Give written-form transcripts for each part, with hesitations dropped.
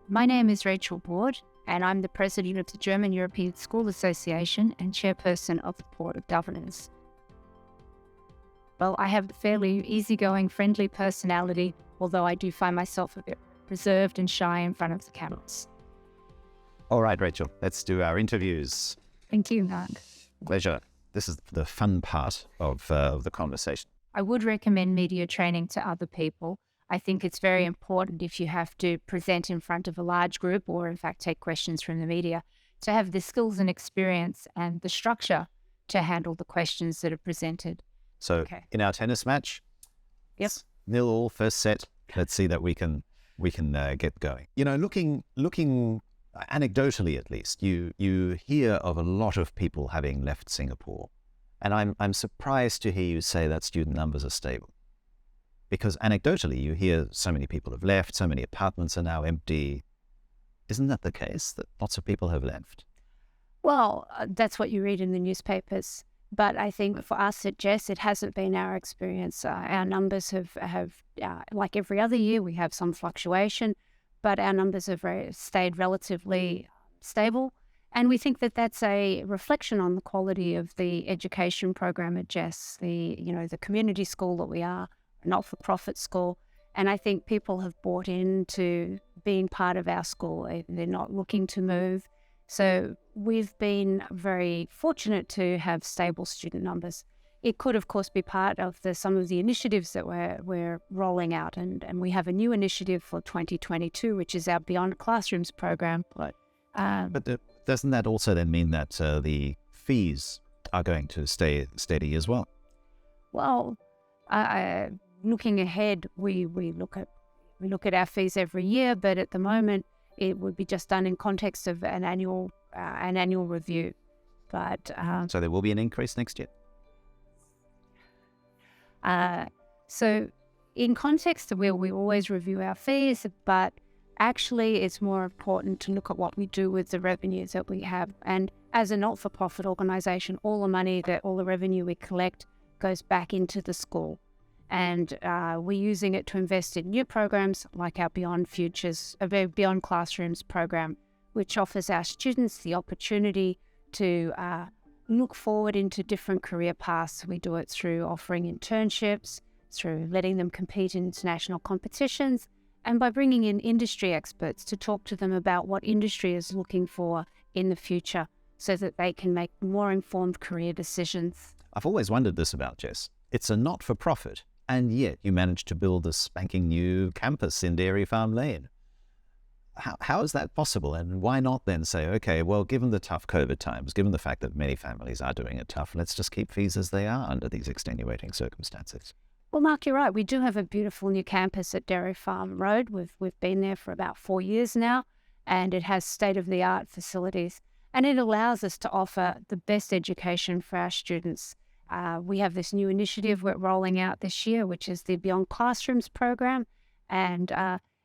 My name is Rachel Board, and I'm the President of the German European School Association and Chairperson of the Board of Governors. Well, I have a fairly easygoing, friendly personality, although I do find myself a bit reserved and shy in front of the cameras. All right, Rachel, let's do our interviews. Thank you, Mark. Pleasure. This is the fun part of the conversation. I would recommend media training to other people. I think it's very important if you have to present in front of a large group or in fact take questions from the media to have the skills and experience and the structure to handle the questions that are presented. So in our tennis match, Yep. 0-0 first set. Let's see that we can get going. You know, looking anecdotally at least, you hear of a lot of people having left Singapore, and I'm surprised to hear you say that student numbers are stable. Because anecdotally, you hear so many people have left, so many apartments are now empty. Isn't that the case, that lots of people have left? Well, that's what you read in the newspapers. But I think for us at Jess, it hasn't been our experience. Our numbers have like every other year, we have some fluctuation, but our numbers have stayed relatively stable. And we think that that's a reflection on the quality of the education program at Jess, the community school that we are, a not-for-profit school. And I think people have bought into being part of our school. They're not looking to move. So we've been very fortunate to have stable student numbers. It could, of course, be part of some of the initiatives that we're rolling out. And we have a new initiative for 2022, which is our Beyond Classrooms program. Right. But doesn't that also then mean that the fees are going to stay steady as well? Well, looking ahead, we look at our fees every year, but at the moment it would be just done in context of an annual review. But so there will be an increase next year. So in context of where we always review our fees, but actually it's more important to look at what we do with the revenues that we have. And as a not-for-profit organisation, all the revenue we collect goes back into the school. And we're using it to invest in new programs like our Beyond Classrooms program, which offers our students the opportunity to look forward into different career paths. We do it through offering internships, through letting them compete in international competitions, and by bringing in industry experts to talk to them about what industry is looking for in the future so that they can make more informed career decisions. I've always wondered this about Jess. It's a not-for-profit, and yet you managed to build a spanking new campus in Dairy Farm Lane. How is that possible? And why not then say, okay, well, given the tough COVID times, given the fact that many families are doing it tough, let's just keep fees as they are under these extenuating circumstances? Well, Mark, you're right. We do have a beautiful new campus at Dairy Farm Road. We've been there for about 4 years now, and it has state-of-the-art facilities. And it allows us to offer the best education for our students. We have this new initiative we're rolling out this year, which is the Beyond Classrooms program. And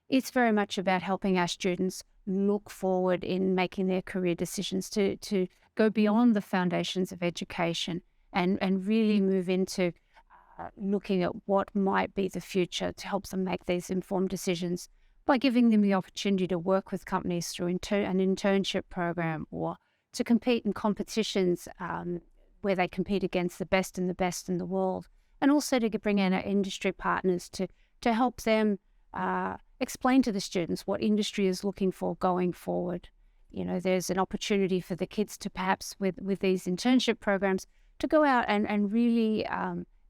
it's very much about helping our students look forward in making their career decisions to go beyond the foundations of education and really move into looking at what might be the future to help them make these informed decisions by giving them the opportunity to work with companies through an internship program or to compete in competitions where they compete against the best in the world, and also to bring in our industry partners to help them explain to the students what industry is looking for going forward. You know, there's an opportunity for the kids to perhaps with these internship programs to go out and really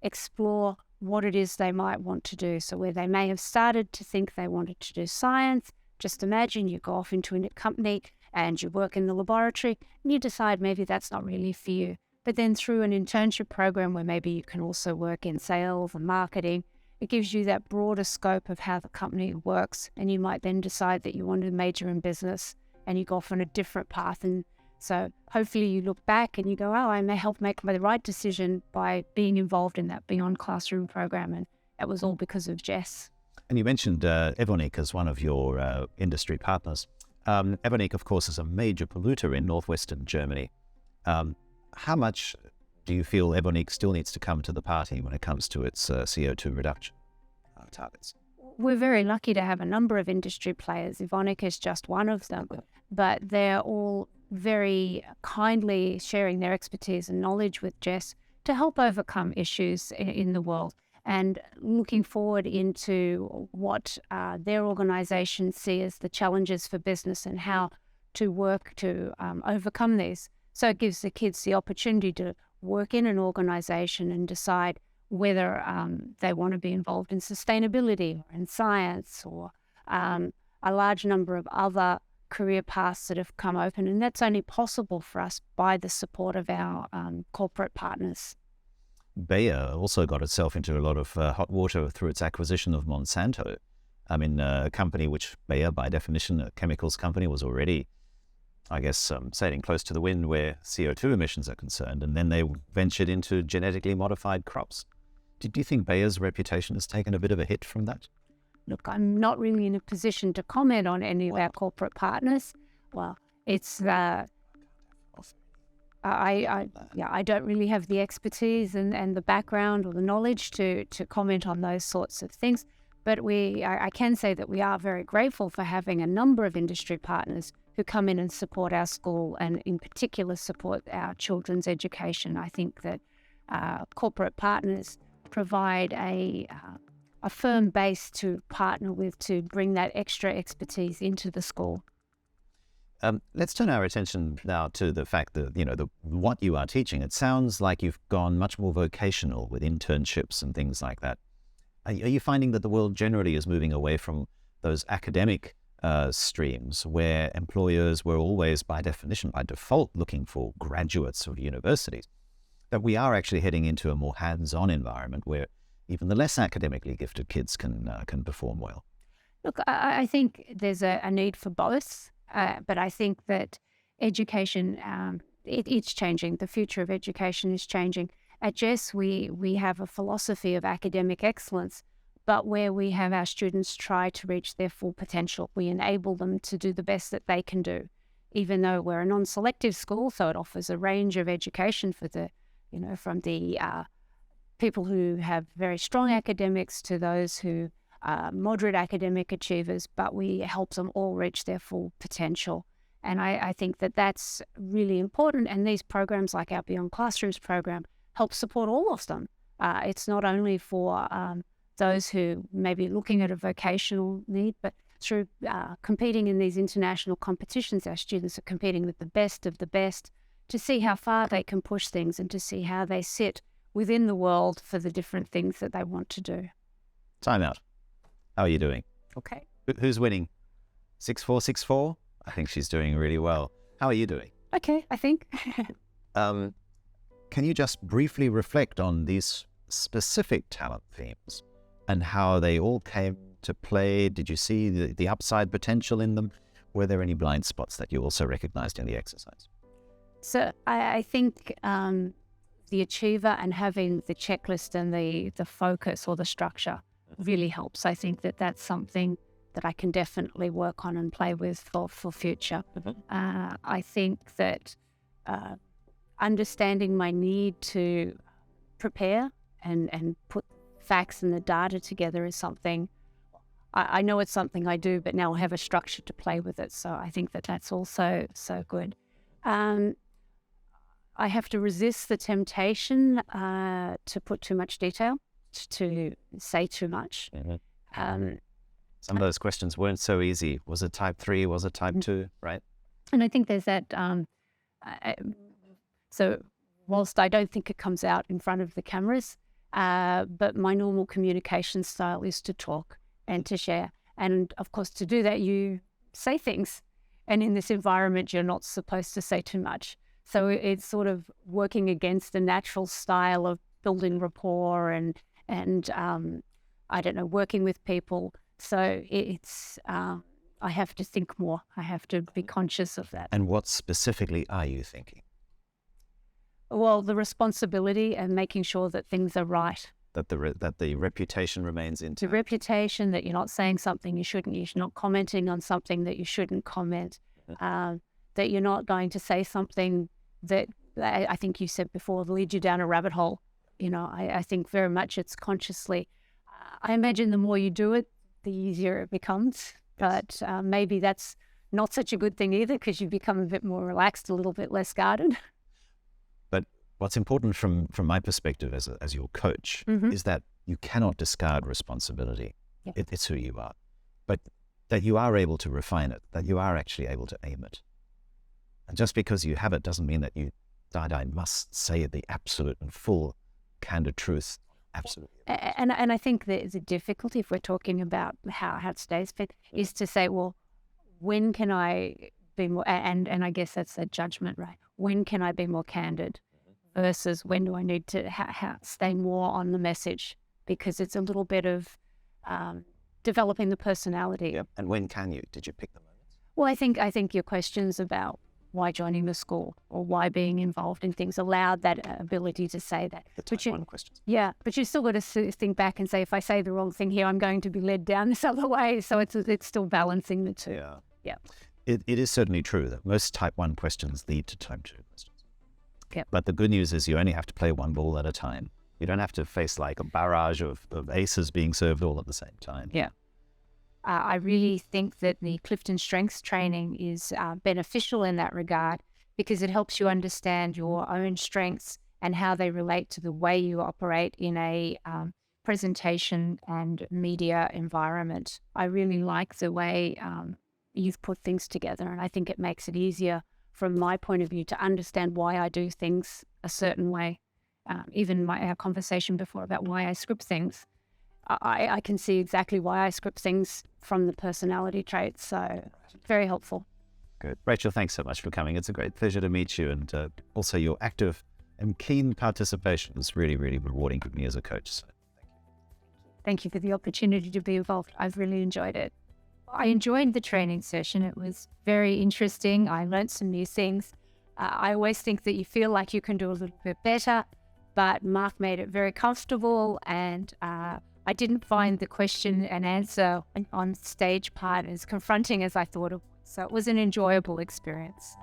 explore what it is they might want to do. So where they may have started to think they wanted to do science, just imagine you go off into a company and you work in the laboratory and you decide maybe that's not really for you. But then through an internship program where maybe you can also work in sales and marketing, it gives you that broader scope of how the company works, and you might then decide that you want to major in business and you go off on a different path. And so hopefully you look back and you go, oh, I may help make the right decision by being involved in that Beyond Classroom program. And that was all because of Jess. And you mentioned Evonik as one of your industry partners. Evonik, of course, is a major polluter in northwestern Germany. How much do you feel Evonik still needs to come to the party when it comes to its CO2 reduction targets? we're very lucky to have a number of industry players. Evonik is just one of them, but they're all very kindly sharing their expertise and knowledge with Jess to help overcome issues in the world, and looking forward into what their organisations see as the challenges for business and how to work to overcome these. So it gives the kids the opportunity to work in an organisation and decide whether they want to be involved in sustainability or in science or a large number of other career paths that have come open. And that's only possible for us by the support of our corporate partners. Bayer also got itself into a lot of hot water through its acquisition of Monsanto. I mean, a company which Bayer, by definition, a chemicals company, was already, I guess, sailing close to the wind where CO2 emissions are concerned. And then they ventured into genetically modified crops. Do you think Bayer's reputation has taken a bit of a hit from that? Look, I'm not really in a position to comment on any of our corporate partners. Well, it's I don't really have the expertise and the background or the knowledge to comment on those sorts of things. But I can say that we are very grateful for having a number of industry partners who come in and support our school, and in particular support our children's education. I think that corporate partners provide a firm base to partner with to bring that extra expertise into the school. Let's turn our attention now to the fact that, what you are teaching. It sounds like you've gone much more vocational with internships and things like that. Are you finding that the world generally is moving away from those academic streams where employers were always, by definition, by default, looking for graduates of universities, that we are actually heading into a more hands-on environment where even the less academically gifted kids can perform well? Look, I think there's a need for both. But I think that education, it's changing. The future of education is changing. At Jess, we have a philosophy of academic excellence, but where we have our students try to reach their full potential. We enable them to do the best that they can do, even though we're a non-selective school, so it offers a range of education for from the people who have very strong academics to those who moderate academic achievers, but we help them all reach their full potential. And I think that that's really important. And these programs like our Beyond Classrooms program help support all of them. It's not only for those who may be looking at a vocational need, but through competing in these international competitions, our students are competing with the best of the best to see how far they can push things and to see how they sit within the world for the different things that they want to do. Time out. How are you doing? Okay. Who's winning? 6-4, 6-4? I think she's doing really well. How are you doing? Okay, I think. Can you just briefly reflect on these specific talent themes and how they all came to play? Did you see the upside potential in them? Were there any blind spots that you also recognized in the exercise? So I think the achiever and having the checklist and the focus or the structure really helps. I think that that's something that I can definitely work on and play with for future. I think that understanding my need to prepare and put facts and the data together is something, I know it's something I do, but now I have a structure to play with it. So I think that that's also so good. I have to resist the temptation to put too much detail, to say too much. Some of those questions weren't so easy. Was it type 3? Was it type 2? Right? And I think there's that. So whilst I don't think it comes out in front of the cameras, but my normal communication style is to talk and to share. And of course, to do that, you say things. And in this environment, you're not supposed to say too much. So it's sort of working against the natural style of building rapport and I don't know, working with people. So it's, I have to think more. I have to be conscious of that. And what specifically are you thinking? Well, the responsibility and making sure that things are right. That the reputation remains intact. The reputation, that you're not saying something you shouldn't, you're not commenting on something that you shouldn't comment, that you're not going to say something that I think you said before, lead you down a rabbit hole. I think very much it's consciously. I imagine the more you do it, the easier it becomes. But maybe that's not such a good thing either, because you become a bit more relaxed, a little bit less guarded. But what's important from my perspective as your coach is that you cannot discard responsibility. Yep. It's who you are. But that you are able to refine it, that you are actually able to aim it. And just because you have it doesn't mean that I must say the absolute and full candid truth. Absolutely. And I think there's a difficulty, if we're talking about how today's fit, is to say, well, when can I be more, and I guess that's a judgment, right? When can I be more candid versus when do I need to stay more on the message? Because it's a little bit of developing the personality. Yep. And when can you? Did you pick the moments? Well, I think your questions about why joining the school or why being involved in things allowed that ability to say that. The type one questions. Yeah, but you still got to think back and say, if I say the wrong thing here, I'm going to be led down this other way. So it's still balancing the two. Yeah. It is certainly true that most type 1 questions lead to type 2 questions. Yep. But the good news is you only have to play one ball at a time. You don't have to face like a barrage of aces being served all at the same time. Yeah. I really think that the Clifton Strengths training is beneficial in that regard, because it helps you understand your own strengths and how they relate to the way you operate in a presentation and media environment. I really like the way you've put things together, and I think it makes it easier from my point of view to understand why I do things a certain way. Even our conversation before about why I script things, I can see exactly why I script things from the personality traits. So very helpful. Good. Rachel, thanks so much for coming. It's a great pleasure to meet you. And also your active and keen participation was really, really rewarding for me as a coach. So thank you for the opportunity to be involved. I've really enjoyed it. I enjoyed the training session. It was very interesting. I learned some new things. I always think that you feel like you can do a little bit better, but Mark made it very comfortable, and I didn't find the question and answer on stage part as confronting as I thought it was. So it was an enjoyable experience.